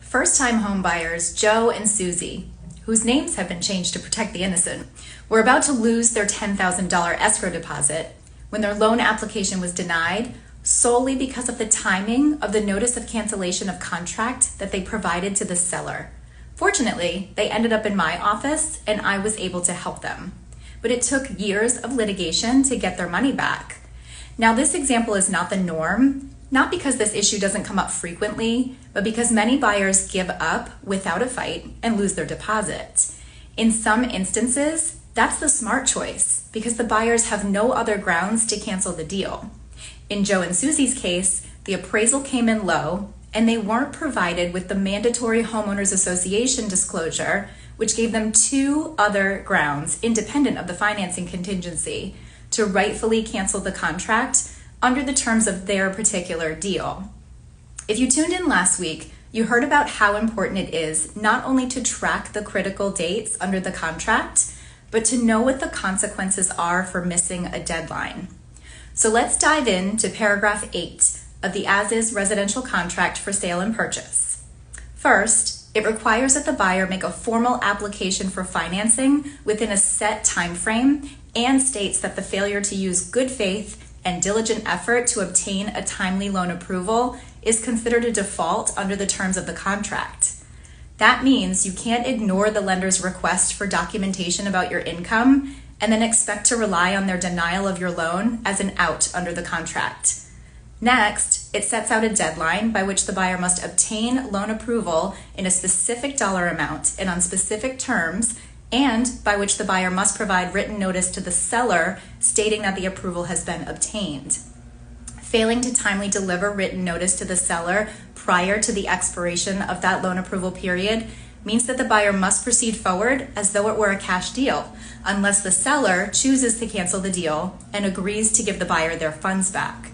First-time home buyers Joe and Susie, whose names have been changed to protect the innocent, were about to lose their $10,000 escrow deposit when their loan application was denied solely because of the timing of the notice of cancellation of contract that they provided to the seller. Fortunately, they ended up in my office and I was able to help them. But it took years of litigation to get their money back. Now, this example is not the norm, not because this issue doesn't come up frequently, but because many buyers give up without a fight and lose their deposit. In some instances, that's the smart choice because the buyers have no other grounds to cancel the deal. In Joe and Susie's case, the appraisal came in low and they weren't provided with the mandatory homeowners association disclosure, which gave them two other grounds independent of the financing contingency to rightfully cancel the contract under the terms of their particular deal. If you tuned in last week, you heard about how important it is not only to track the critical dates under the contract, but to know what the consequences are for missing a deadline. So let's dive into paragraph 8 of the as-is residential contract for sale and purchase. First, it requires that the buyer make a formal application for financing within a set time frame and states that the failure to use good faith and diligent effort to obtain a timely loan approval is considered a default under the terms of the contract. That means you can't ignore the lender's request for documentation about your income and then expect to rely on their denial of your loan as an out under the contract. Next, it sets out a deadline by which the buyer must obtain loan approval in a specific dollar amount and on specific terms, and by which the buyer must provide written notice to the seller stating that the approval has been obtained. Failing to timely deliver written notice to the seller prior to the expiration of that loan approval period means that the buyer must proceed forward as though it were a cash deal, unless the seller chooses to cancel the deal and agrees to give the buyer their funds back.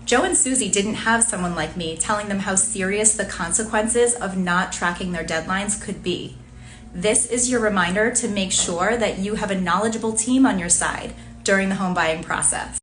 Joe and Susie didn't have someone like me telling them how serious the consequences of not tracking their deadlines could be. This is your reminder to make sure that you have a knowledgeable team on your side during the home buying process.